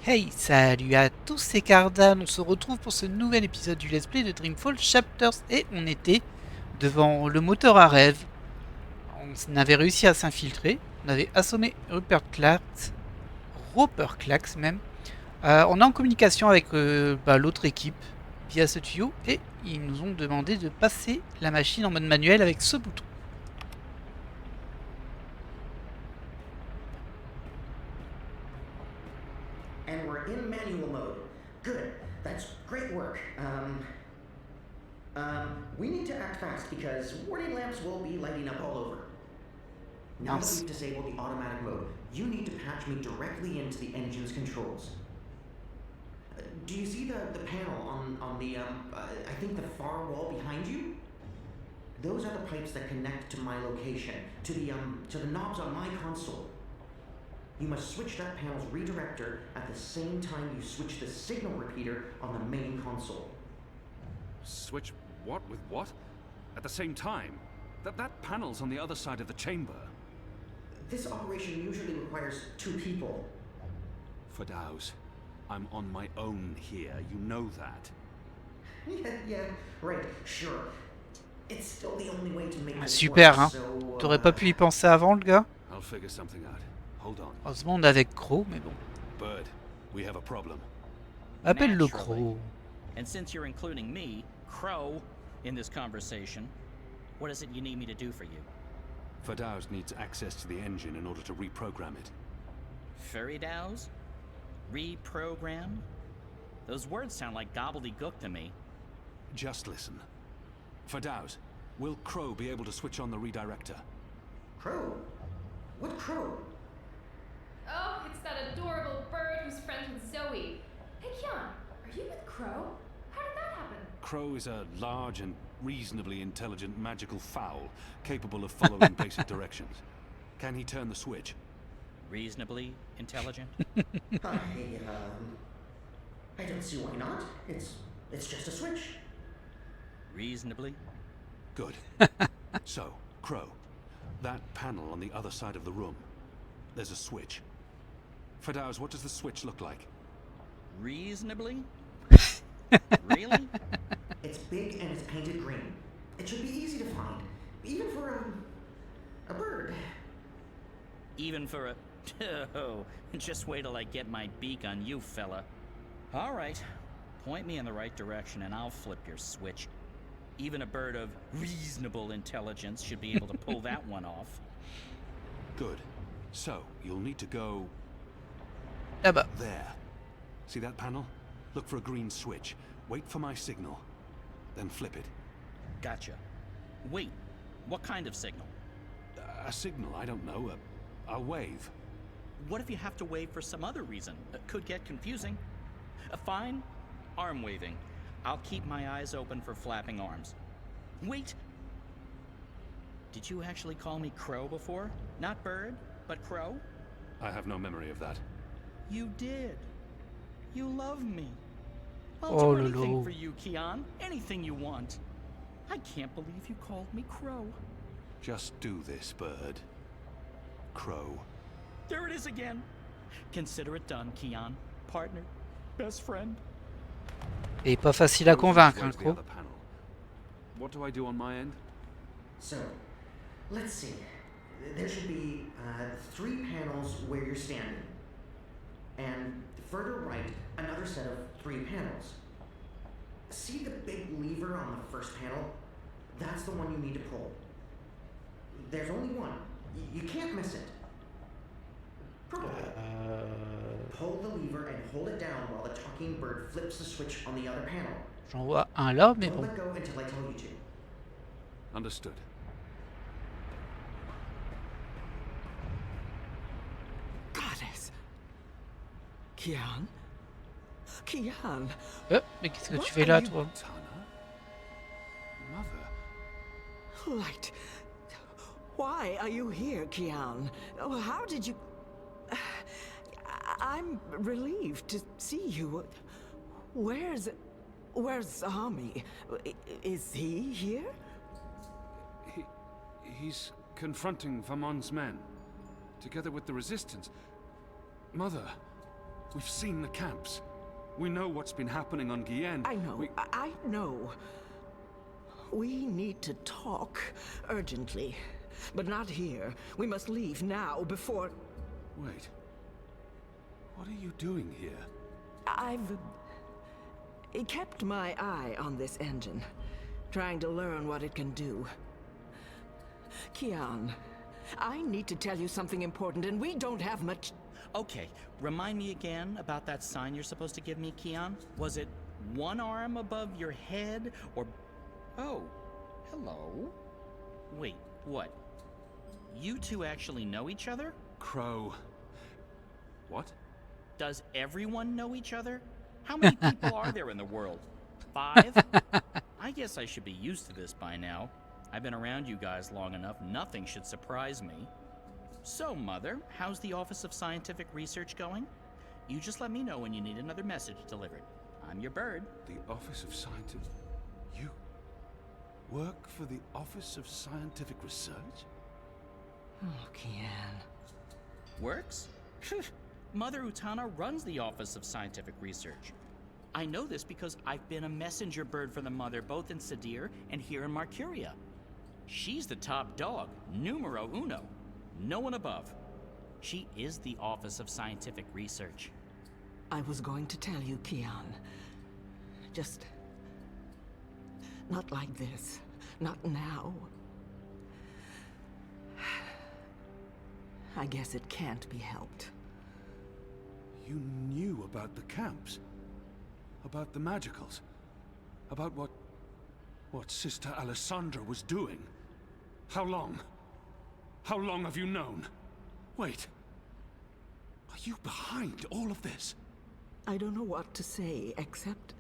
Hey, salut à tous, c'est Cardan, on se retrouve pour ce nouvel épisode du Let's Play de Dreamfall Chapters et on était devant le moteur à rêve. On avait réussi à s'infiltrer, on avait assommé Roper Clax même. On est en communication avec l'autre équipe via ce tuyau et ils nous ont demandé de passer la machine en mode manuel avec ce bouton. And we're in manual mode. Good. That's great work. We need to act fast because warning lamps will be lighting up all over. Now that Mince. we've disabled the automatic mode, you need to patch me directly into the engine's controls. Do you see the panel on the, I think the far wall behind you? Those are the pipes that connect to my location, to the knobs on my console. You must switch that panel's redirector at the same time you switch the signal repeater on the main console. Switch what with what? At the same time? That panel's on the other side of the chamber. This operation usually requires 2 people. Fadaus, I'm on my own here, you know that. Yeah, right, sure. It's still the only way to make this Super, work, hein. so, T'aurais pas pu y penser avant, le gars? I'll figure something out. Hold on. Heureusement, on est avec Crow, mais bon. Bird, we have a problem. Appelle le Naturally. Crow. And since you're including me, Crow, in this conversation, what is it you need me to do for you? Fadaus needs access to the engine in order to reprogram it. Fairy dows? Reprogram? Those words sound like gobbledygook to me. Just listen. Fadaus, will Crow be able to switch on the redirector? Crow? What Crow? Oh, it's that adorable bird who's friends with Zoe. Hey, Kian, are you with Crow? How did that happen? Crow is a large and reasonably intelligent magical fowl, capable of following basic directions. Can he turn the switch? Reasonably intelligent? I don't see why not. It's just a switch. Reasonably? Good. So, Crow, that panel on the other side of the room, there's a switch. Fadaus, what does the switch look like? Reasonably? Really? It's big and it's painted green. It should be easy to find, even for a bird. Even for a... Oh, just wait till I get my beak on you, fella. All right. Point me in the right direction and I'll flip your switch. Even a bird of reasonable intelligence should be able to pull that one off. Good. So, you'll need to go Ah bah. there. See that panel? Look for a green switch. Wait for my signal. Then flip it. Gotcha. Wait, what kind of signal? A signal, I don't know. A wave. What if you have to wave for some other reason? It could get confusing. Fine, arm waving. I'll keep my eyes open for flapping arms. Wait! Did you actually call me Crow before? Not bird, but Crow? I have no memory of that. You did. You love me. I'll Oh, do anything Lolo. for you, Kian. Anything you want. I can't believe you called me Crow. Just do this, Bird. Crow. There it is again. Consider it done, Kian. Partner. Best friend. Et pas facile à convaincre, hein, Where's the Crow. other panel? What do I do on my end? So, let's see. There should be 3 panels where you're standing. And further right, another set of 3 panels. See the big lever on the first panel? That's the one you need to pull. There's only one. You can't miss it. Purple. Pull the lever and hold it down while the talking bird flips the switch on the other panel. J'en vois un là, mais Don't bon. let go until I tell you to. Understood. Goddess! Kian? Kian! Mais qu'est-ce que tu fais là, toi? Tana? Mother? Light! Why are you here, Kian? Oh, how did you... I'm relieved to see you. Where's Zami? Is he here? He's confronting Vamon's men, together with the resistance. Mother, We've seen the camps. We know what's been happening on Guyenne. I know. I know. We need to talk urgently. But not here. We must leave now before... Wait. What are you doing here? I've kept my eye on this engine, trying to learn what it can do. Kian, I need to tell you something important, and we don't have much... Okay, remind me again about that sign you're supposed to give me, Kian. Was it one arm above your head, or... Oh, hello? Wait, what? You two actually know each other? Crow. What? Does everyone know each other? How many people are there in the world? 5? I guess I should be used to this by now. I've been around you guys long enough, nothing should surprise me. So, Mother, how's the Office of Scientific Research going? You just let me know when you need another message delivered. I'm your bird. The Office of Scientific... You... work for the Office of Scientific Research? Oh, Kian. Works? Mother Utana runs the Office of Scientific Research. I know this because I've been a messenger bird for the Mother both in Sadir and here in Marcuria. She's the top dog, numero uno. No one above. She is the Office of Scientific Research. I was going to tell you, Kian. Just... not like this. Not now. I guess it can't be helped. You knew about the camps? About the magicals? About what Sister Alessandra was doing? How long? How long have you known? Wait. Are you behind all of this? I don't know what to say, except...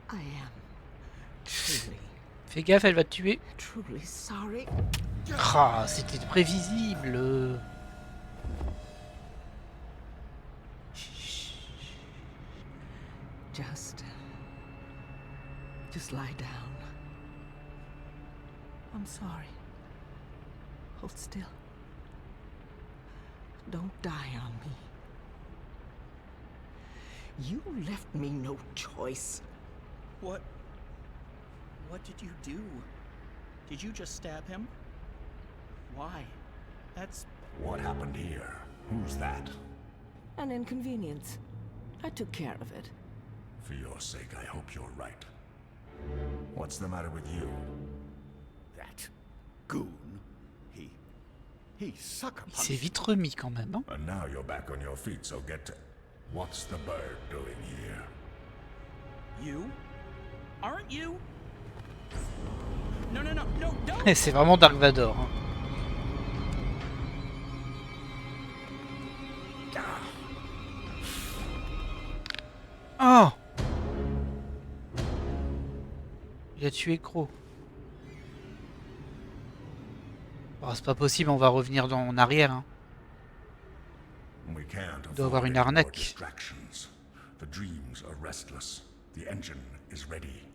I am truly, Fais gaffe, elle va te tuer. truly sorry. Ah, c'était prévisible. Just lie down. I'm sorry. Hold still. Don't die on me. You left me no choice. What did you do? Did you just stab him? Why? That's... What happened here? Who's that? An inconvenience. I took care of it. For your sake, I hope you're right. What's the matter with you? That goon. He sucker Il s'est punched. vite remis quand même. Hein. And now you're back on your feet, so get to... What's the bird doing here? You? Aren't you? No, don't! C'est vraiment Dark Vador. Hein. Oh! Il a tué Crow. Oh, c'est pas possible, on va revenir en arrière. Hein. We can't Il doit avoir afford une any more arnaque. distractions. The dreams are restless. The engine is ready.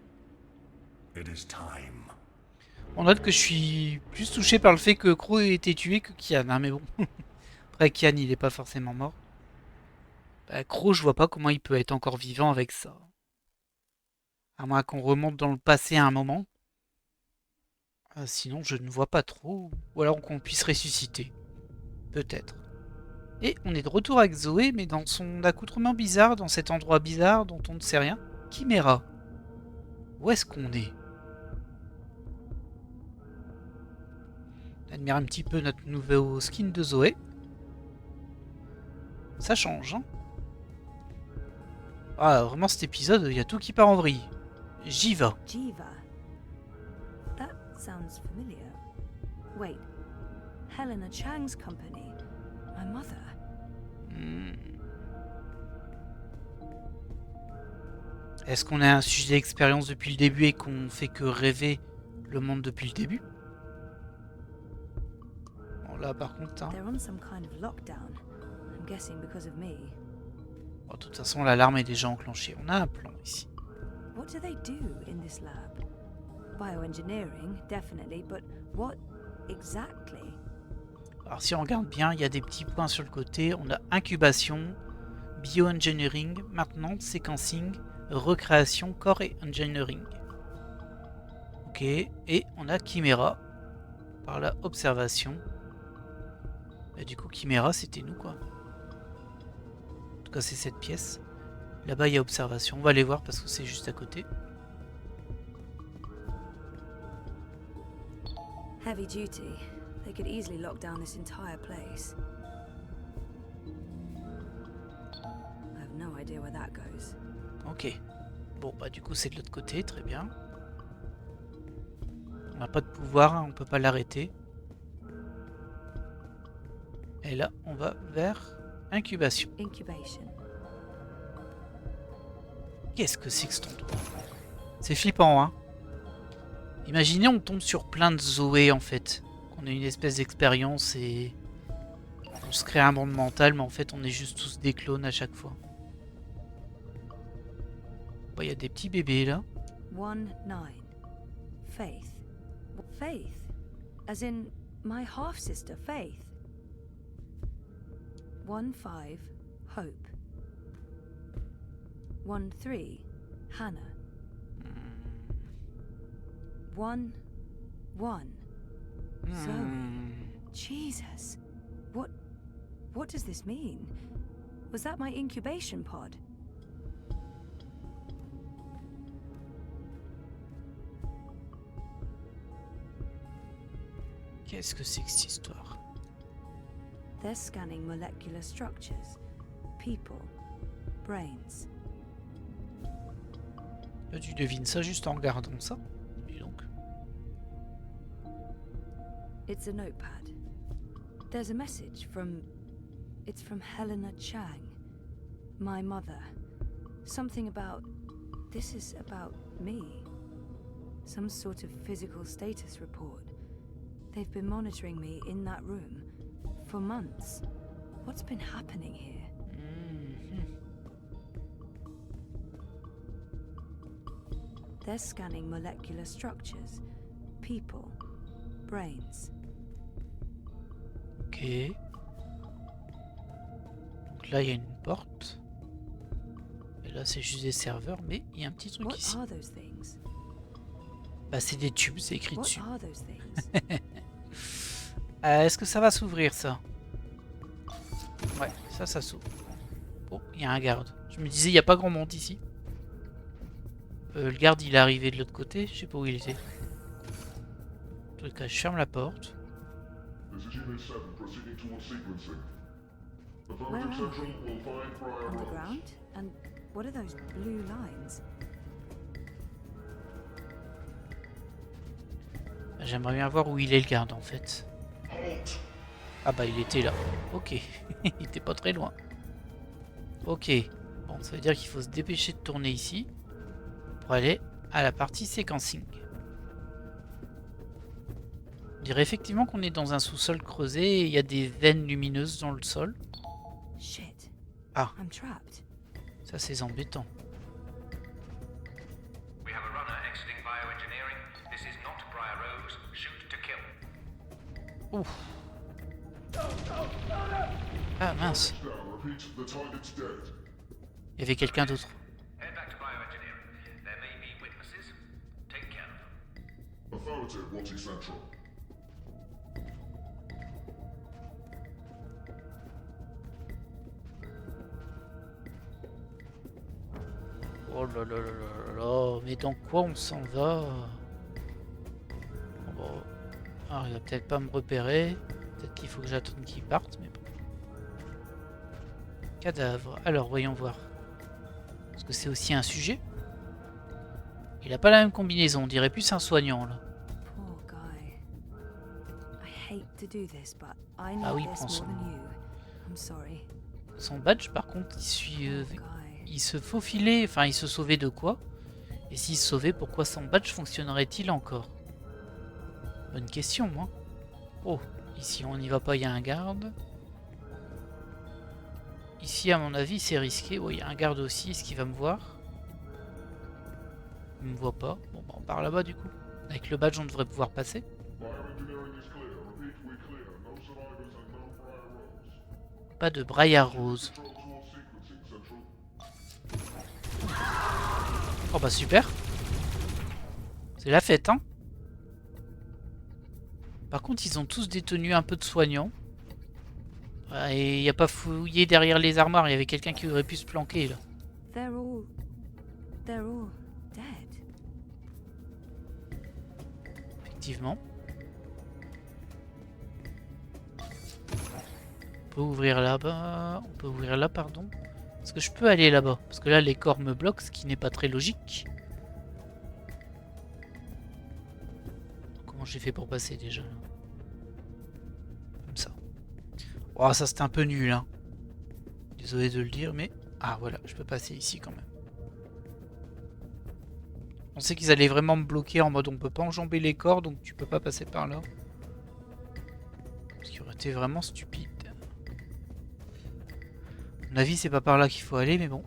It is time. On note que je suis plus touché par le fait que Crow ait été tué que Kian. Hein, mais bon. Après, Kian, il est pas forcément mort. Bah, Crow, je vois pas comment il peut être encore vivant avec ça. À moins qu'on remonte dans le passé à un moment. Sinon, je ne vois pas trop. Ou alors qu'on puisse ressusciter. Peut-être. Et on est de retour avec Zoé, mais dans son accoutrement bizarre, dans cet endroit bizarre dont on ne sait rien. Chimera. Où est-ce qu'on est? On admire un petit peu notre nouveau skin de Zoé. Ça change, hein. Ah, vraiment, cet épisode, il y a tout qui part en vrille. J'y vais. Jiva. That sounds familiar. Wait, Helena Chang's company. My mother. Est-ce qu'on a un sujet d'expérience depuis le début et qu'on fait que rêver le monde depuis le début? Bon, là, par contre... Hein. They're on some kind of lockdown. I'm guessing because of me. Bon, de toute façon, l'alarme est déjà enclenchée. On a un plan ici. What do they do in this lab? Bioengineering, definitely, but what exactly? Alors si on regarde bien, il y a des petits points sur le côté. On a incubation, bioengineering, maintenance, séquencing, recréation, core et engineering. Ok, et on a Chimera par la observation. Et du coup, Chimera, c'était nous quoi. En tout cas, c'est cette pièce. Là-bas, il y a observation. On va aller voir parce que c'est juste à côté. Heavy duty. They could easily lock down this entire place. I have no idea where that goes. Ok. Bon, bah du coup, c'est de l'autre côté. Très bien. On n'a pas de pouvoir, hein, on peut pas l'arrêter. Et là, on va vers incubation. Incubation. Qu'est-ce que c'est que cet endroit? C'est flippant, hein. Imaginez, on tombe sur plein de Zoé, en fait. On a une espèce d'expérience et... on se crée un monde mental, mais en fait, on est juste tous des clones à chaque fois. Bon, il y a des petits bébés, là. 1-9. Faith. Faith? As in my half-sister, Faith. 1-5. Hope. 1-3. Hannah. 1-1. Zoe. Jesus. What does this mean? Was that my incubation pod? Qu'est-ce que c'est que cette histoire? They're scanning molecular structures. People. Brains. Tu devines ça juste en regardant ça. Et donc. It's a notepad. There's a message from... It's from Helena Chang, my mother. Something about... This is about me. Some sort of physical status report. They've been monitoring me in that room for months. What's been happening here? They're scanning molecular structures, people, brains. Ok. Donc là, il y a une porte. Et là, c'est juste des serveurs, mais il y a un petit truc What ici. are those things? Bah, c'est des tubes, c'est écrit What dessus. are those things? Est-ce que ça va s'ouvrir, ça? Ouais, ça s'ouvre. Oh, il y a un garde. Je me disais, il n'y a pas grand monde ici. Le garde, il est arrivé de l'autre côté. Je sais pas où il était. En tout cas, je ferme la porte. Where am I? Underground? And what are those blue lines? J'aimerais bien voir où il est, le garde, en fait. Ah bah, il était là. Ok. Il était pas très loin. Ok. Bon, ça veut dire qu'il faut se dépêcher de tourner ici. Pour aller à la partie séquencing. On dirait effectivement qu'on est dans un sous-sol creusé et il y a des veines lumineuses dans le sol. Shit. Ah. I'm trapped. Ça c'est embêtant. We have a runner exiting bioengineering. This is not Briar Rose. Shoot to kill. Ouf. Ah mince. Il y avait quelqu'un d'autre. Head back to bioengineering. There may be witnesses. Take care of them. Affirmative, Watty Central. Oh là là là là là, mais dans quoi on s'en va? Bon. Alors il va peut-être pas me repérer. Peut-être qu'il faut que j'attende qu'il parte, mais bon. Cadavre. Alors voyons voir. Est-ce que c'est aussi un sujet? Il a pas la même combinaison, on dirait plus un soignant là. Poor guy. I hate to do this, but I Ah oui, need this prends son- more than you. I'm sorry. Son badge par contre il suit. Poor guy. Il se faufilait, enfin il se sauvait de quoi? Et s'il se sauvait, pourquoi son badge fonctionnerait-il encore? Bonne question, moi. Oh, ici on n'y va pas, il y a un garde. Ici, à mon avis, c'est risqué. Oh, il y a un garde aussi, est-ce qu'il va me voir? Il me voit pas. Bon, bah, on part là-bas du coup. Avec le badge, on devrait pouvoir passer. Pas de Briar Rose. Oh bah super. C'est la fête, hein. Par contre, ils ont tous des tenues un peu de soignants. Et il n'y a pas fouillé derrière les armoires, il y avait quelqu'un qui aurait pu se planquer là. They're all dead. Effectivement. On peut ouvrir là-bas. On peut ouvrir là, pardon. Est-ce que je peux aller là-bas? Parce que là, les corps me bloquent, ce qui n'est pas très logique. Comment j'ai fait pour passer déjà? Comme ça. Oh, ça c'était un peu nul, hein. Désolé de le dire, mais... Ah, voilà, je peux passer ici quand même. On sait qu'ils allaient vraiment me bloquer en mode on peut pas enjamber les corps, donc tu peux pas passer par là. Ce qui aurait été vraiment stupide. À mon avis, c'est pas par là qu'il faut aller, mais bon.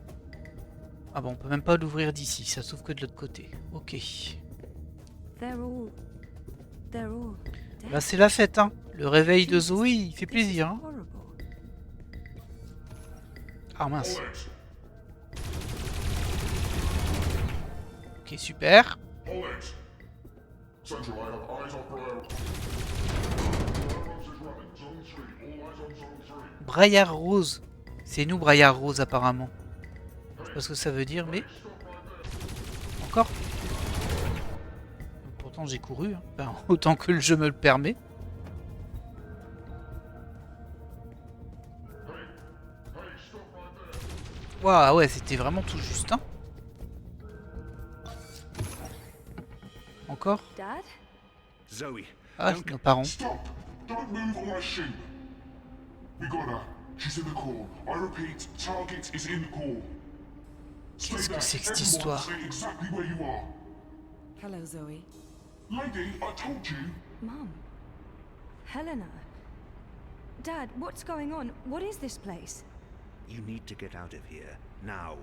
Ah bon, on peut même pas l'ouvrir d'ici, ça s'ouvre que de l'autre côté. Ok. They're all dead. Là, c'est la fête, hein. Le réveil de Zoé, il fait plaisir, hein. Horrible. Ah mince. Hold it. Ok, super. Hold it. Central, I have eyes on Briar. Rose is running. Zone 3. All eyes on Zone 3. Braillard Rose. C'est nous, Braillard Rose, apparemment. Je sais pas ce que ça veut dire, mais... Encore? Pourtant, j'ai couru. Hein. Enfin, autant que le jeu me le permet. Waouh, ouais, c'était vraiment tout juste, hein. Encore? Dad? Zoe, Ah, don't nos parents. Stop! Don't move or I shoot. We got her. She's in the core. I repeat, target is in the core. Stay Qu'est-ce que there. c'est que cette Everyone histoire? stay exactly where you are. Hello, Zoe. Lady, I told you. Mum. Helena. Dad, what's going on? What is this place? You need to get out of here, now.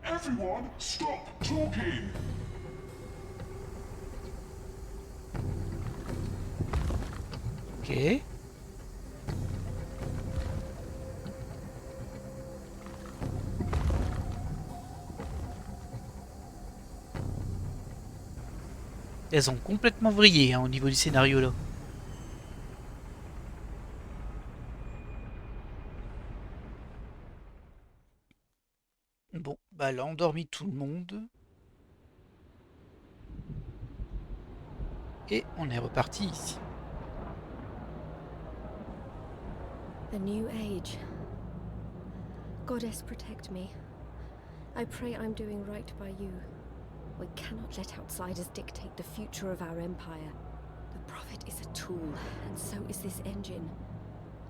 Everyone, stop talking. Ok. Elles ont complètement vrillé hein, au niveau du scénario là. Bon, bah elle a endormi tout le monde. Et on est reparti ici. The new age. Goddess, protect me. I pray I'm doing right by you. We cannot let outsiders dictate the future of our empire. The Prophet is a tool, and so is this engine.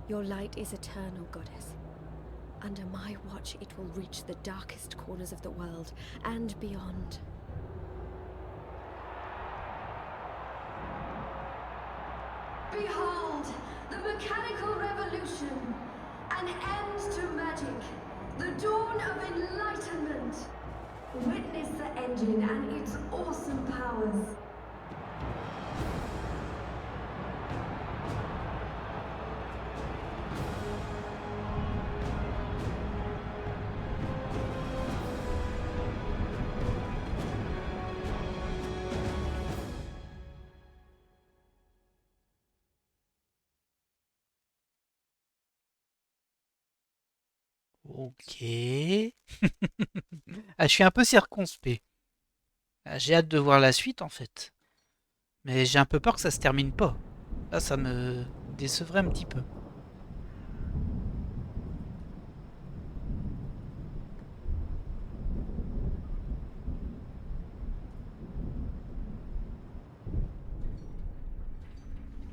Your light is eternal, Goddess. Under my watch, it will reach the darkest corners of the world and beyond. Behold, the mechanical revolution! An end to magic! The dawn of enlightenment! Witness the engine and its awesome powers! Ok. Ah, je suis un peu circonspect. Ah, j'ai hâte de voir la suite en fait. Mais j'ai un peu peur que ça se termine pas. Là, ça me décevrait un petit peu.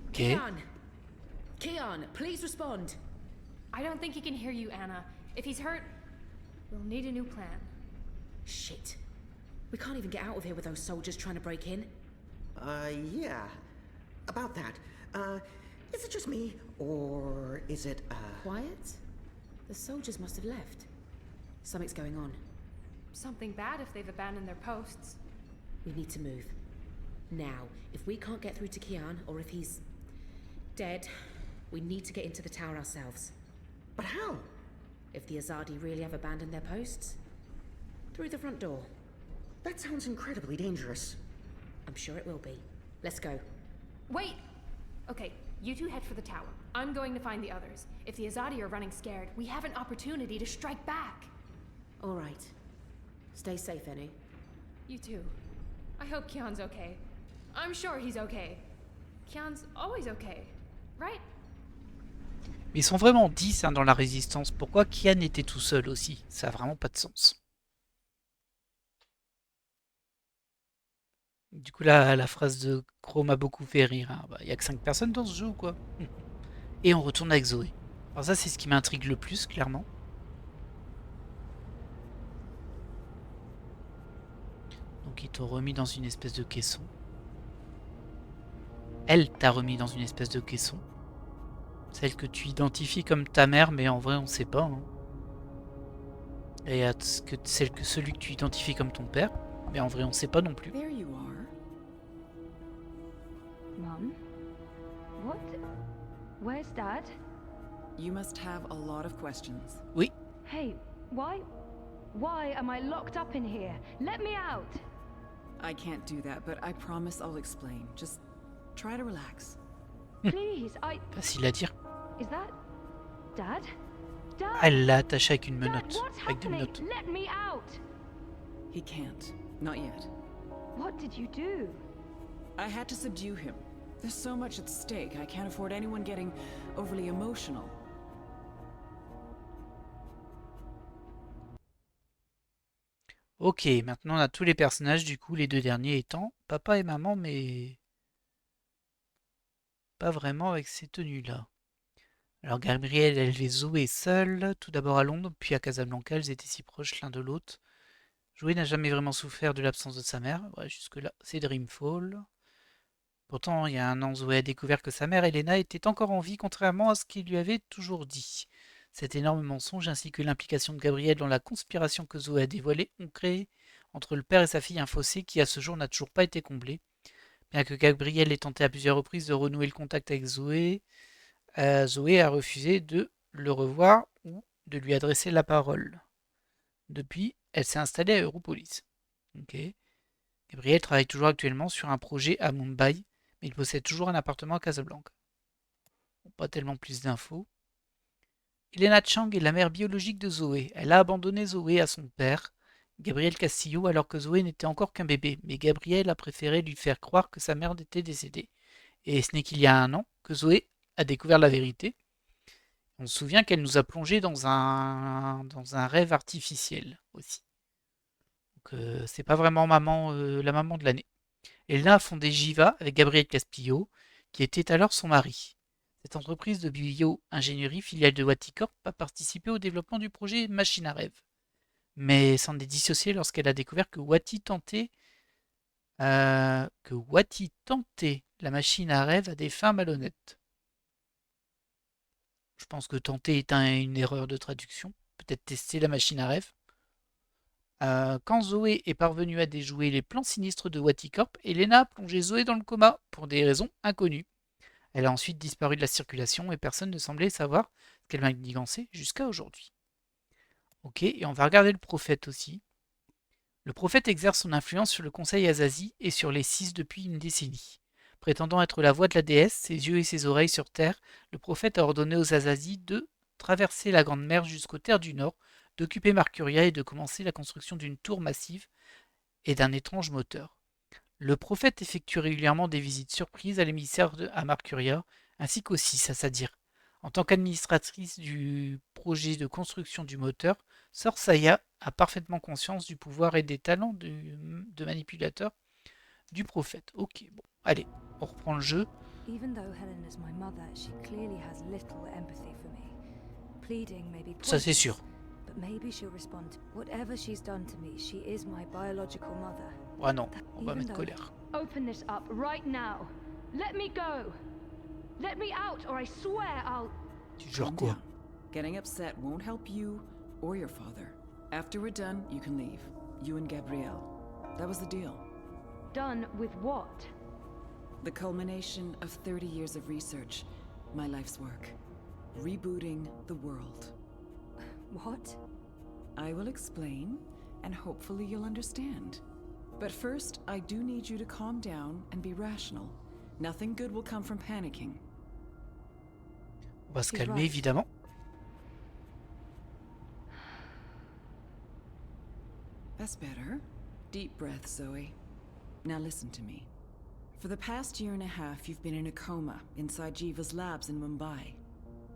Ok. Keon, please respond. I don't think he can hear you, Anna. If he's hurt, we'll need a new plan. Shit. We can't even get out of here with those soldiers trying to break in. Yeah. About that. Is it just me, or is it, Quiet? The soldiers must have left. Something's going on. Something bad if they've abandoned their posts. We need to move. Now, if we can't get through to Keon, or if he's dead, we need to get into the tower ourselves. But how? If the Azadi really have abandoned their posts? Through the front door. That sounds incredibly dangerous. I'm sure it will be. Let's go. Wait! Okay, you two head for the tower. I'm going to find the others. If the Azadi are running scared, we have an opportunity to strike back. All right. Stay safe, Enu. You too. I hope Kian's okay. I'm sure he's okay. Kian's always okay, right? Mais ils sont vraiment 10 hein, dans la résistance. Pourquoi Kian était tout seul aussi? Ça a vraiment pas de sens. Du coup, la phrase de Crow m'a beaucoup fait rire. Hein. Bah, y a que 5 personnes dans ce jeu ou quoi? Et on retourne avec Zoé. Alors ça, c'est ce qui m'intrigue le plus, clairement. Donc ils t'ont remis dans une espèce de caisson. Elle t'a remis dans une espèce de caisson. Celle que tu identifies comme ta mère, mais en vrai on sait pas. Hein. Et celui que tu identifies comme ton père, mais en vrai on sait pas non plus. There you are. Mum? What? Where's Dad? You must have a lot of questions. Oui. Hey, why am I locked up in here? Let me out! I can't do that, but I promise I'll explain. Just try to relax. Please, Facile à dire. Is that Dad? Dad? Elle l'a attaché avec une menotte. Dad, what's Avec des happening? menottes. Let me out! He can't. Not yet. What did you do? I had to subdue him. There's so much at stake. I can't afford anyone getting overly emotional. Ok, maintenant on a tous les personnages, du coup les deux derniers étant papa et maman, mais pas vraiment avec ces tenues-là. Alors Gabriel élevait Zoé seule, tout d'abord à Londres, puis à Casablanca, elles étaient si proches l'un de l'autre. Zoé n'a jamais vraiment souffert de l'absence de sa mère, ouais, jusque-là c'est Dreamfall. Pourtant, il y a un an, Zoé a découvert que sa mère, Elena, était encore en vie, contrairement à ce qu'il lui avait toujours dit. Cet énorme mensonge ainsi que l'implication de Gabriel dans la conspiration que Zoé a dévoilée ont créé entre le père et sa fille un fossé qui à ce jour n'a toujours pas été comblé. Bien que Gabriel ait tenté à plusieurs reprises de renouer le contact avec Zoé, Zoé a refusé de le revoir ou de lui adresser la parole. Depuis, elle s'est installée à Europolis. Okay. Gabriel travaille toujours actuellement sur un projet à Mumbai, mais il possède toujours un appartement à Casablanca. Bon, pas tellement plus d'infos. Elena Chang est la mère biologique de Zoé. Elle a abandonné Zoé à son père, Gabriel Castillo, alors que Zoé n'était encore qu'un bébé. Mais Gabriel a préféré lui faire croire que sa mère était décédée. Et ce n'est qu'il y a un an que Zoé a découvert la vérité. On se souvient qu'elle nous a plongé dans un rêve artificiel aussi. Donc c'est pas vraiment la maman de l'année. Elena a fondé Jiva avec Gabriel Castillo, qui était alors son mari. Cette entreprise de bio-ingénierie, filiale de Waticorp, a participé au développement du projet Machine à rêve. Mais s'en est dissociée lorsqu'elle a découvert que Wati tentait la machine à rêve à des fins malhonnêtes. Je pense que tenter est une erreur de traduction. Peut-être tester la machine à rêve. Quand Zoé est parvenue à déjouer les plans sinistres de Waticorp, Elena a plongé Zoé dans le coma pour des raisons inconnues. Elle a ensuite disparu de la circulation et personne ne semblait savoir ce qu'elle manigançait jusqu'à aujourd'hui. Ok, et on va regarder le prophète aussi. Le prophète exerce son influence sur le conseil Azazi et sur les 6 depuis une décennie. Prétendant être la voix de la déesse, ses yeux et ses oreilles sur terre, le prophète a ordonné aux Azazi de traverser la Grande Mer jusqu'aux terres du Nord, d'occuper Marcuria et de commencer la construction d'une tour massive et d'un étrange moteur. Le prophète effectue régulièrement des visites surprises à l'émissaire à Marcuria, ainsi qu'aux 6 à Sadir. En tant qu'administratrice du projet de construction du moteur, Sœur Saya a parfaitement conscience du pouvoir et des talents de manipulateur du prophète. Ok, bon, allez, on reprend le jeu. Ça c'est sûr. Ah non, on va mettre colère. Open this up right now. Let me go. Let me out or I swear I'll... Tu jures quoi? Getting upset won't help you or your father. After we're done, you can leave. You and Gabrielle. That was the deal. Done with what? The culmination of 30 years of research. My life's work. Rebooting the world. What? I will explain, and hopefully you'll understand. But first, I do need you to calm down and be rational. Nothing good will come from panicking. On va se She's calmer, right. évidemment. That's better. Deep breath, Zoe. Now listen to me. For the past year and a half, you've been in a coma inside Jiva's labs in Mumbai.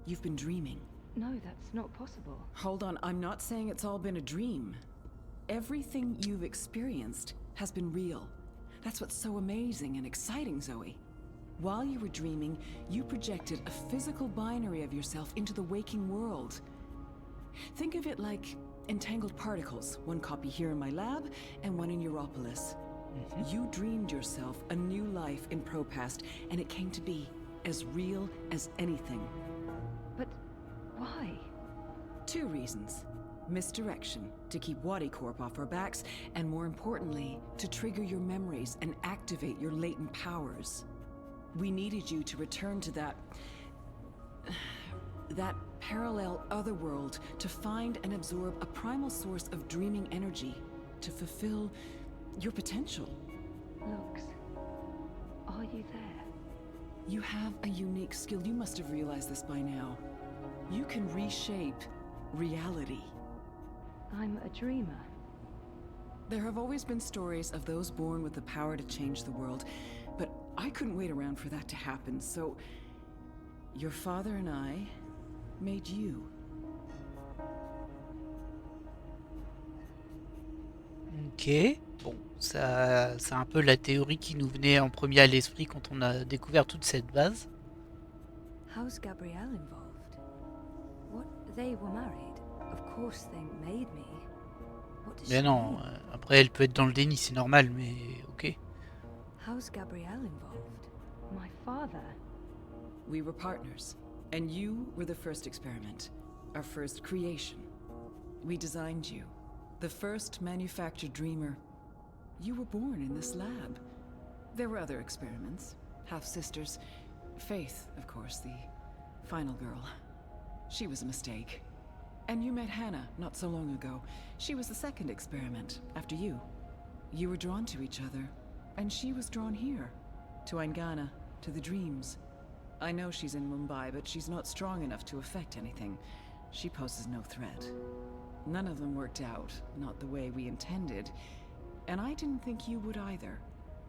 You've been dreaming. No, that's not possible. Hold on, I'm not saying it's all been a dream. Everything you've experienced has been real. That's what's so amazing and exciting, Zoe. While you were dreaming, you projected a physical binary of yourself into the waking world. Think of it like entangled particles, one copy here in my lab and one in Europolis. You dreamed yourself a new life in Propast, and it came to be as real as anything. But why? 2 reasons. Misdirection, to keep Wadi Corp off our backs, and more importantly, to trigger your memories and activate your latent powers. We needed you to return to that parallel otherworld to find and absorb a primal source of dreaming energy to fulfill your potential. Lux, are you there? You have a unique skill. You must have realized this by now. You can reshape reality. I'm a dreamer. There have always been stories of those born with the power to change the world, but I couldn't wait around for that to happen, so your father and I made you. Ok. Bon, ça, c'est un peu la théorie qui nous venait en premier à l'esprit quand on a découvert toute cette base. How's Gabrielle involved? What? They were married. Of course they made me. What does Mais she non, mean? après elle peut être dans le déni, c'est normal, mais ok. How's Gabrielle involved? My father. We were partners, and you were the first experiment, our first creation. We designed you, the first manufactured dreamer. You were born in this lab. There were other experiments, half-sisters. Faith, of course, the final girl. She was a mistake. And you met Hannah not so long ago. She was the second experiment, after you. You were drawn to each other, and she was drawn here, to Aingana, to the dreams. I know she's in Mumbai, but she's not strong enough to affect anything. She poses no threat. None of them worked out, not the way we intended. And I didn't think you would either.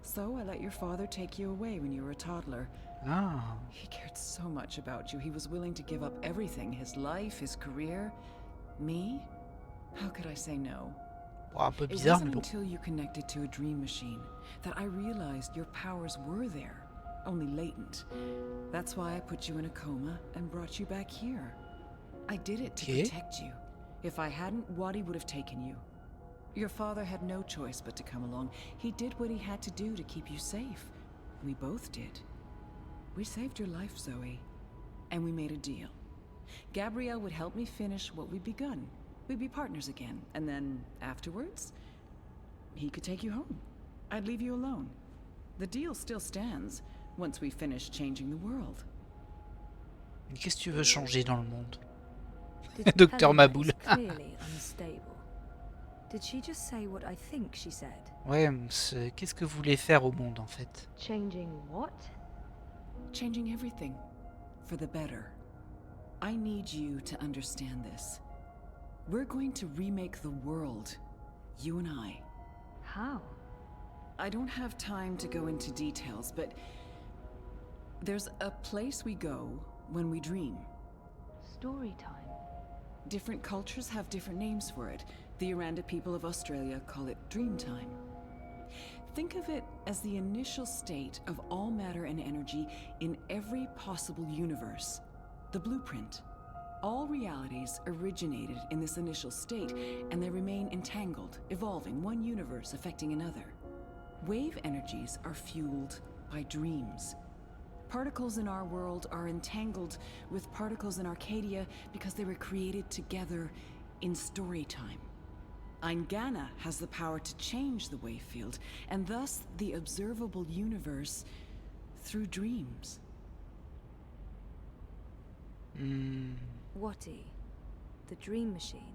So I let your father take you away when you were a toddler. Ah. He cared so much about you. He was willing to give up everything, his life, his career. Me? How could I say no? Bon, un peu It bizarre, mais wasn't bon. until you connected to a dream machine that I realized your powers were there, only latent. That's why I put you in a coma and brought you back here. I did it to Okay. protect you. If I hadn't, Wadi would have taken you. Your father had no choice but to come along. He did what he had to do to keep you safe. We both did. We saved your life, Zoe. And we made a deal. Gabrielle would help me finish what we'd begun. We'd be partners again. And then, afterwards, he could take you home. I'd leave you alone. The deal still stands, once we finish changing the world. Qu'est-ce que tu veux changer dans le monde? Did Docteur Helena Maboul. is clearly unstable. Did she just say what I think she said? Ouais, qu'est-ce que vous voulez faire au monde en fait? Changing what? Changing everything. For the better. I need you to understand this. We're going to remake the world. You and I. How? I don't have time to go into details, but there's a place we go when we dream. Story time. Different cultures have different names for it. The Aranda people of Australia call it dream time. Think of it as the initial state of all matter and energy in every possible universe. The blueprint. All realities originated in this initial state, and they remain entangled, evolving, one universe affecting another. Wave energies are fueled by dreams. Particles in our world are entangled with particles in Arcadia because they were created together in story time. Aingana has the power to change the wave field, and thus the observable universe through dreams. Hmm. Wati, the dream machine.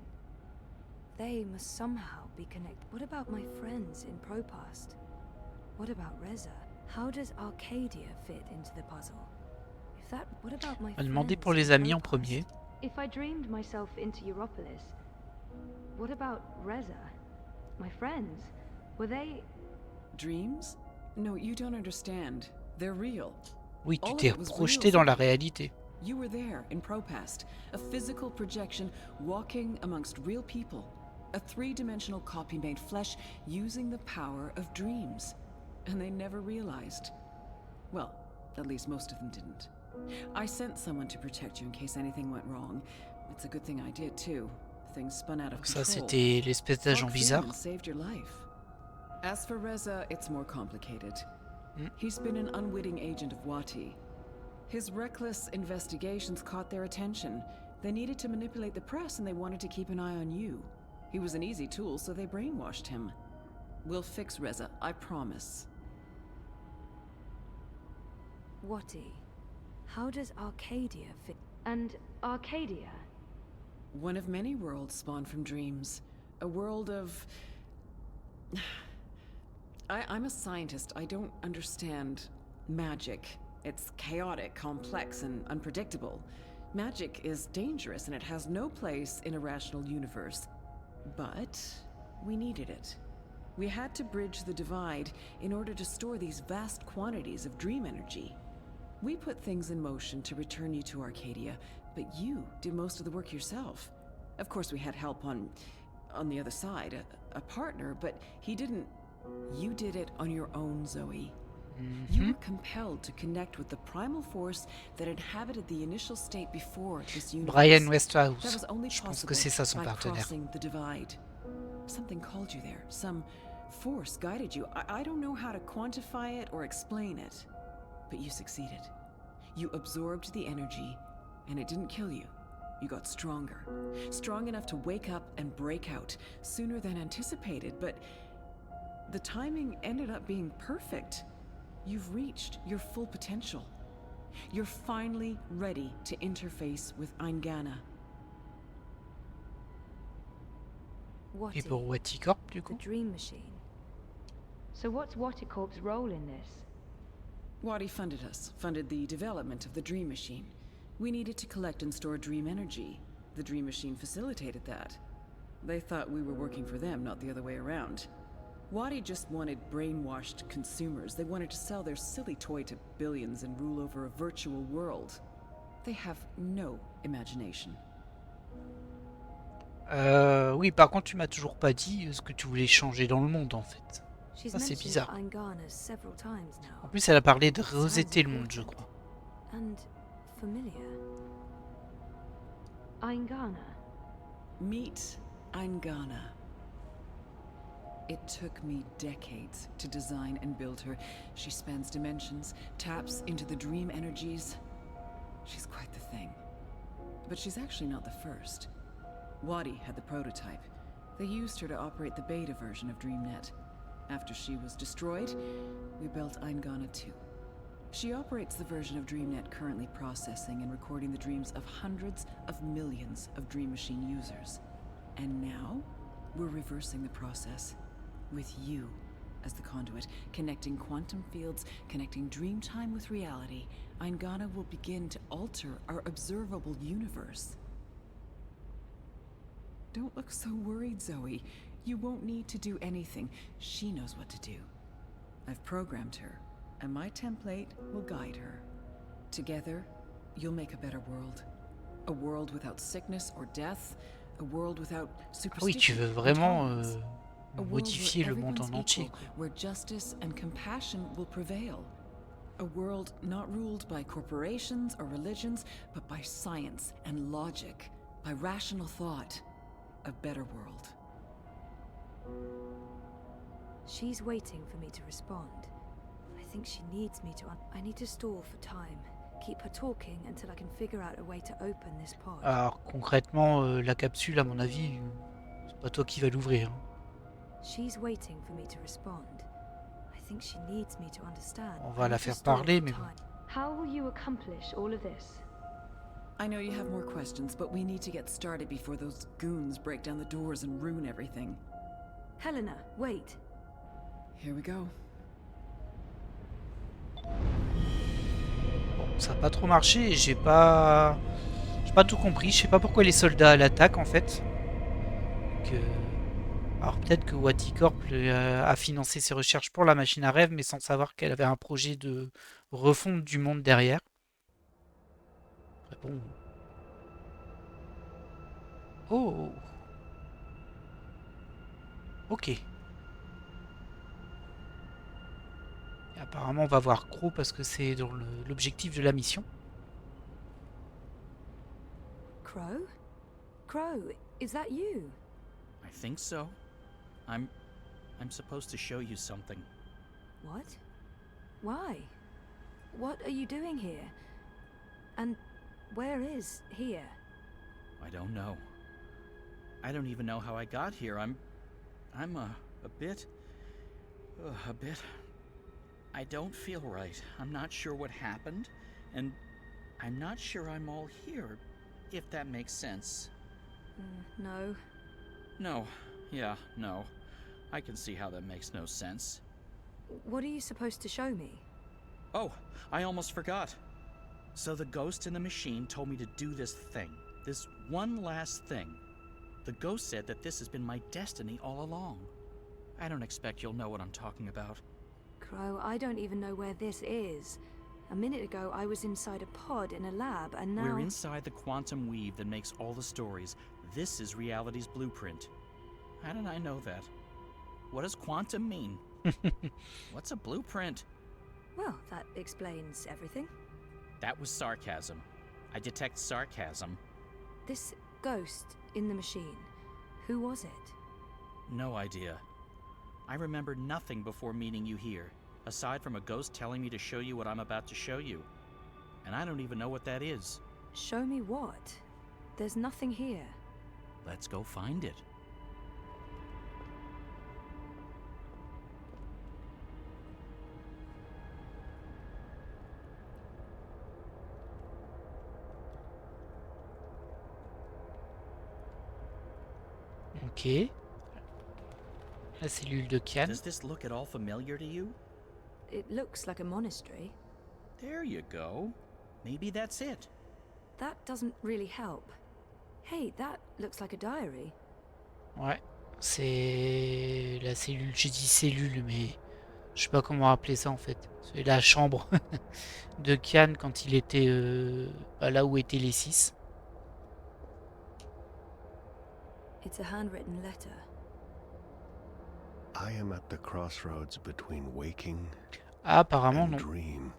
They must somehow be connected. What about my friends in Propast? What about Reza? How does Arcadia fit into the puzzle? If that, what about my On va demander friends pour les in amis en Propast? premier. If I dreamed myself into Europolis, what about Reza? My friends, were they... Dreams? No, you don't understand. They're real. Oui, tu All of t'es it was projeté real, dans la Zoe. réalité. You were there in Propast, a physical projection walking amongst real people. A three-dimensional copy made flesh using the power of dreams. And they never realized. Well, at least most of them didn't. I sent someone to protect you in case anything went wrong. It's a good thing I did too. Things spun out of Ça, control. c'était l'espèce d'agent Clark bizarre. Freeman saved your life. As for Reza, it's more complicated. He's been an unwitting agent of Wati. His reckless investigations caught their attention. They needed to manipulate the press and they wanted to keep an eye on you. He was an easy tool, so they brainwashed him. We'll fix Reza, I promise. Wati, how does Arcadia fit? And Arcadia? One of many worlds spawned from dreams. A world of... I'm a scientist. I don't understand magic. It's chaotic, complex, and unpredictable. Magic is dangerous, and it has no place in a rational universe. But we needed it. We had to bridge the divide in order to store these vast quantities of dream energy. We put things in motion to return you to Arcadia, but you did most of the work yourself. Of course, we had help on the other side, a partner, but he didn't... You did it on your own, Zoe. You were compelled to connect with the primal force that inhabited the initial state before this universe. Brian Westhouse. That was only Je pense possible que c'est ça son by partenaire. crossing the divide. Something called you there. Some force guided you. I don't know how to quantify it or explain it, but you succeeded. You absorbed the energy, and it didn't kill you. You got stronger. Strong enough to wake up and break out sooner than anticipated, but the timing ended up being perfect. You've reached your full potential. You're finally ready to interface with Eingana. Et pour Waticorp, du The coup? dream machine. So what's Waticorp's role in this? Wadi funded us, funded the development of the Dream Machine. We needed to collect and store dream energy. The Dream Machine facilitated that. They thought we were working for them, not the other way around. Wadi just wanted brainwashed consumers. They wanted to sell their silly toy to billions and rule over a virtual world. They have no imagination. Oui, par contre, tu m'as toujours pas dit ce que tu voulais changer dans le monde, en fait. She's Ça, c'est mentioned bizarre. Eingana several times now. En plus, elle a parlé de resetter le monde, je crois. And familiar. Eingana. Meet Eingana. It took me decades to design and build her. She spans dimensions, taps into the dream energies. She's quite the thing. But she's actually not the first. Wadi had the prototype. They used her to operate the beta version of DreamNet. After she was destroyed, we built Eingana 2. She operates the version of DreamNet currently processing and recording the dreams of hundreds of millions of Dream Machine users. And now, we're reversing the process. With you as the conduit, connecting quantum fields, connecting dreamtime with reality, Eingana will begin to alter our observable universe. Don't look so worried, Zoe. You won't need to do anything. She knows what to do. I've programmed her, and my template will guide her. Together, you'll make a better world. A world without sickness or death. A world without superstition. Oui, tu veux vraiment modifier le monde en entier. Where justice and compassion will prevail. A world not ruled by corporations or religions, but by science and logic, by rational thought. A better world. She's waiting for me to respond. I think she needs me to... I need to stall for time. Keep her talking until I can figure out a way to open this pod. Alors, concrètement, la capsule, à mon avis, c'est pas toi qui vas l'ouvrir. She's waiting for me to respond. I think she needs me to understand. On va la faire parler, mais bon. How will you accomplish all of this? I know you have more questions, but we need to get started before those goons break down the doors and ruin everything. Helena, wait. Here we go. Bon, ça n'a pas trop marché et j'ai pas tout compris. Je sais pas pourquoi les soldats l'attaquent en fait. Alors peut-être que Waticorp a financé ses recherches pour la machine à rêve, mais sans savoir qu'elle avait un projet de refonte du monde derrière. Après, bon. Oh. Ok. Et apparemment on va voir Crow parce que c'est dans l'objectif de la mission. Crow? Crow, is that you? I think so. I'm supposed to show you something. What? Why? What are you doing here? And where is here? I don't know. I don't even know how I got here. I'm a bit. I don't feel right. I'm not sure what happened, and I'm not sure I'm all here, if that makes sense. No. No. Yeah, no. I can see how that makes no sense. What are you supposed to show me? Oh, I almost forgot. So the ghost in the machine told me to do this thing. This one last thing. The ghost said that this has been my destiny all along. I don't expect you'll know what I'm talking about. Crow, I don't even know where this is. A minute ago, I was inside a pod in a lab, and now... We're inside the quantum weave that makes all the stories. This is reality's blueprint. How did I know that? What does quantum mean? What's a blueprint? Well, that explains everything. That was sarcasm. I detect sarcasm. This ghost in the machine, who was it? No idea. I remember nothing before meeting you here, aside from a ghost telling me to show you what I'm about to show you. And I don't even know what that is. Show me what? There's nothing here. Let's go find it. Ok. La cellule de Kian. Does this look at all familiar to you? It looks like a monastery. There you go. Maybe that's it. That doesn't really help. Hey, that looks like a diary. Ouais. C'est la cellule. J'ai dit cellule, mais je sais pas comment appeler ça en fait. C'est la chambre de Kian quand il était là où étaient les 6. It's a handwritten letter. I am at the crossroads between waking apparemment and non. Dream.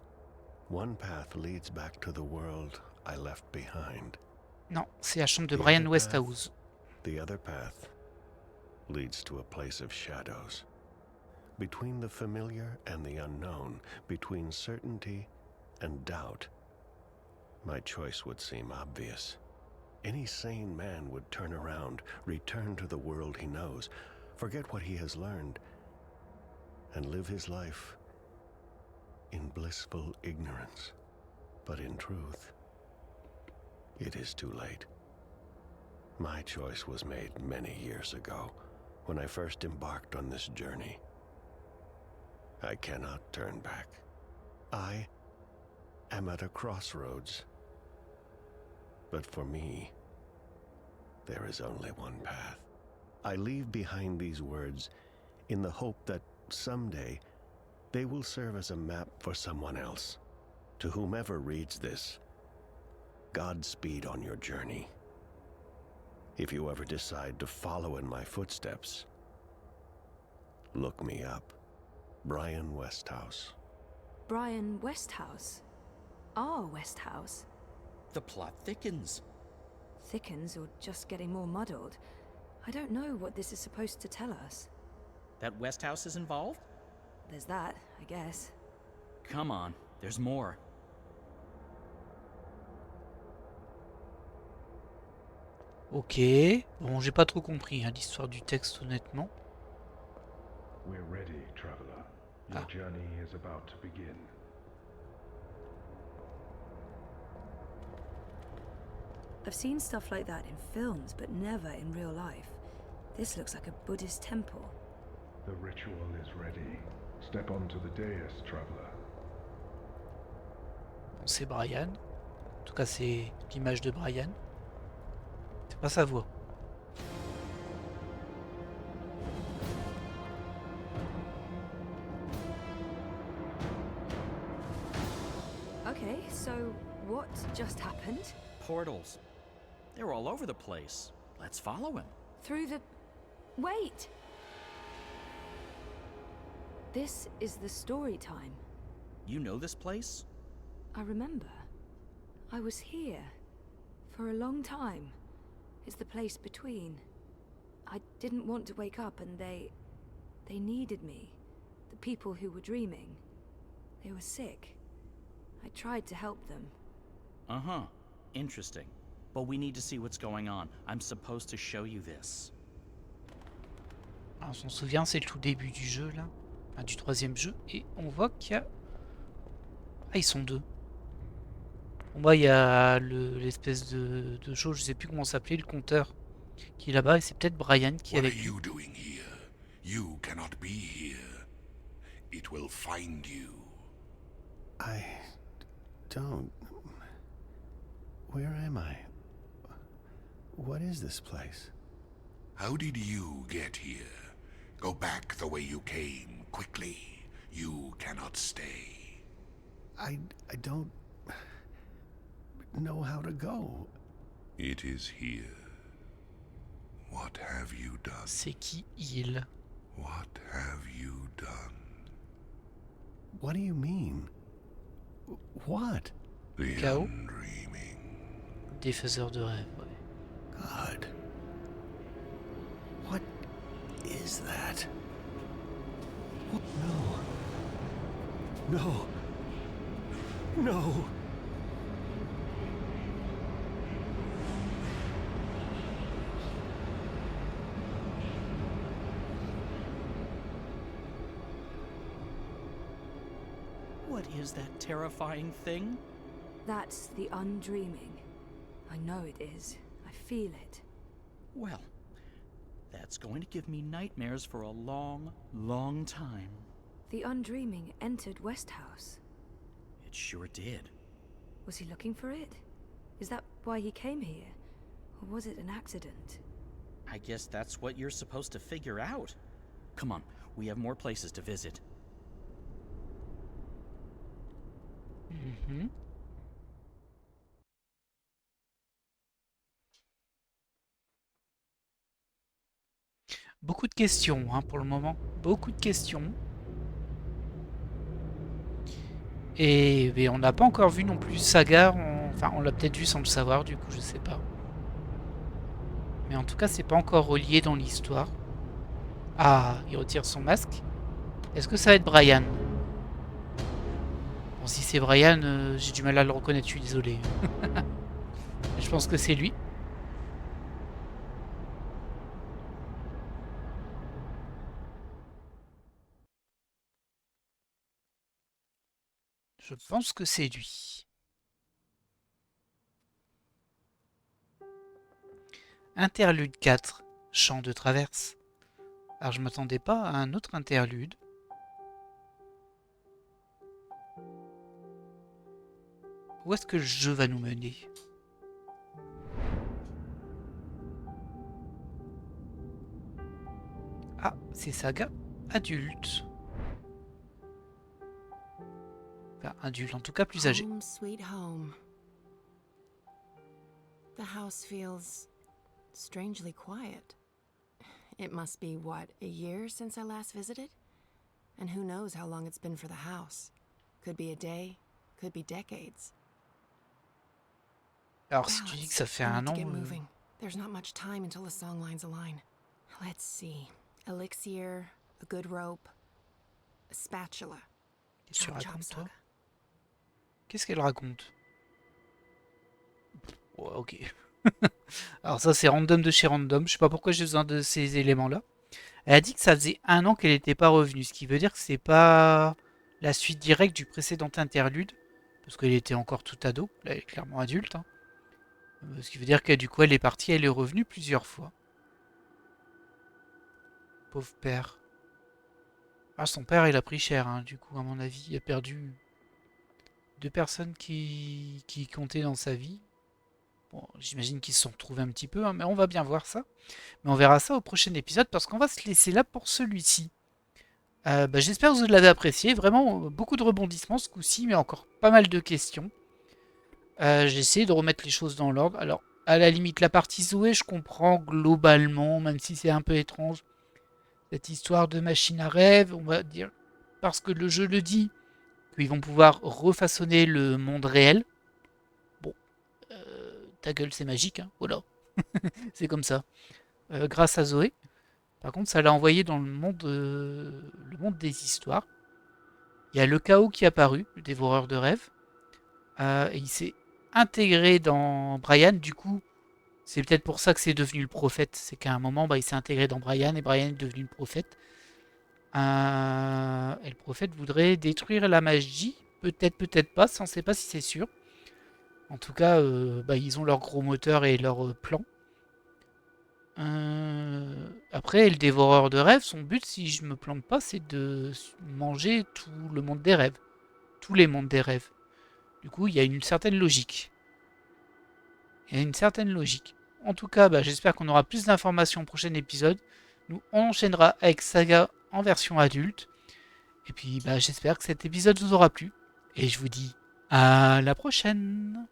One path leads back to the world I left behind. Non, c'est la chambre de Brian Westhouse. The other path leads to a place of shadows. Between the familiar and the unknown, between certainty and doubt, my choice would seem obvious. Any sane man would turn around, return to the world he knows, forget what he has learned, and live his life in blissful ignorance. But in truth, it is too late. My choice was made many years ago, when I first embarked on this journey. I cannot turn back. I am at a crossroads. But for me, there is only one path. I leave behind these words in the hope that someday they will serve as a map for someone else. To whomever reads this, Godspeed on your journey. If you ever decide to follow in my footsteps, look me up. Brian Westhouse. Brian Westhouse? Our Westhouse? The plot thickens. Thickens or just getting more muddled? I don't know what this is supposed to tell us. That Westhouse is involved? There's that, I guess. Come on, there's more. Ok. Bon, j'ai pas trop compris l'histoire du texte, honnêtement. We're ready, traveler. Your journey is about to begin. I've seen stuff like that in films, but never in real life. This looks like a Buddhist temple. The ritual is ready. Step onto the dais, traveler. Bon, c'est Brian. En tout cas, c'est l'image de Brian. C'est pas sa voix. Okay, so what just happened? Portals. They're all over the place. Let's follow him. Through the... Wait! This is the story time. You know this place? I remember. I was here. For a long time. It's the place between. I didn't want to wake up and they needed me. The people who were dreaming. They were sick. I tried to help them. Uh-huh. Interesting. But we need to see what's going on. I'm supposed to show you this. Alors, on s'en souvient, c'est le tout début du jeu, là. Enfin, du 3e jeu. Et on voit qu'il y a... Ah, ils sont 2. Bon, bah, il y a l'espèce de chose, je sais plus comment ça s'appelait, le compteur, qui est là-bas. Et c'est peut-être Brian qui est avec lui. What are you doing here? You cannot be here. It will find you. I don't... Where am I? What is this place? How did you get here? Go back the way you came, quickly. You cannot stay. I don't know how to go. It is here. What have you done? C'est qui il? What have you done? What do you mean? What? The Chaos? undreaming. Défaiseur de rêve, ouais. God. What is that? No. No. No. What is that terrifying thing? That's the undreaming. I know it is. I feel it. Well, that's going to give me nightmares for a long, long time. The undreaming entered Westhouse. It sure did. Was he looking for it? Is that why he came here? Or was it an accident? I guess that's what you're supposed to figure out. Come on, we have more places to visit. Mhm. Beaucoup de questions hein, pour le moment. Beaucoup de questions. Et mais on n'a pas encore vu non plus Saga. Enfin, on l'a peut-être vu sans le savoir, du coup, je sais pas. Mais en tout cas, c'est pas encore relié dans l'histoire. Ah, il retire son masque. Est-ce que ça va être Brian? Bon, si c'est Brian, j'ai du mal à le reconnaître, je suis désolé. Je pense que c'est lui. Je pense que c'est lui. Interlude 4, chant de traverse. Alors je m'attendais pas à un autre interlude. Où est-ce que le jeu va nous mener? Ah, c'est Saga adulte. Enfin, adulte, en tout cas plus âgé. Home, sweet home. The house feels strangely quiet. It must be, what, a year since I last visited? And who knows how long it's been for the house. Could be a day, could be decades. Alors si tu dis que ça fait un an... There's not much time until the song lines align. Let's see. Elixir, a good rope, a spatula. Qu'est-ce que tu racontes, toi? Qu'est-ce qu'elle raconte? Ouais, ok. Alors ça, c'est random de chez random. Je sais pas pourquoi j'ai besoin de ces éléments-là. Elle a dit que ça faisait un an qu'elle n'était pas revenue. Ce qui veut dire que c'est pas la suite directe du précédent interlude. Parce qu'elle était encore tout ado. Là, elle est clairement adulte. Hein. Ce qui veut dire que du coup, elle est partie, elle est revenue plusieurs fois. Pauvre père. Ah, son père, il a pris cher, hein, du coup, à mon avis. Il a perdu 2 personnes qui comptaient dans sa vie. Bon, j'imagine qu'ils se sont retrouvés un petit peu, hein, mais on va bien voir ça. Mais on verra ça au prochain épisode, parce qu'on va se laisser là pour celui-ci. J'espère que vous l'avez apprécié. Vraiment, beaucoup de rebondissements ce coup-ci, mais encore pas mal de questions. J'ai essayé de remettre les choses dans l'ordre. Alors, à la limite, la partie Zoé, je comprends globalement, même si c'est un peu étrange. Cette histoire de machine à rêve, on va dire, parce que le jeu le dit, qu'ils vont pouvoir refaçonner le monde réel. Bon, ta gueule, c'est magique, hein, voilà. C'est comme ça. Grâce à Zoé. Par contre, ça l'a envoyé dans le monde des histoires. Il y a le chaos qui est apparu, le dévoreur de rêves. Et il s'est intégré dans Brian. Du coup, c'est peut-être pour ça que c'est devenu le prophète. C'est qu'à un moment, il s'est intégré dans Brian et Brian est devenu le prophète. Et le prophète voudrait détruire la magie. Peut-être, peut-être pas. On ne sait pas si c'est sûr. En tout cas, ils ont leur gros moteur et leur plan. Après, le dévoreur de rêves, son but, si je me plante pas, c'est de manger tout le monde des rêves. Tous les mondes des rêves. Du coup, il y a une certaine logique. En tout cas, j'espère qu'on aura plus d'informations au prochain épisode. Nous, on enchaînera avec Saga en version adulte. Et puis, j'espère que cet épisode vous aura plu. Et je vous dis à la prochaine.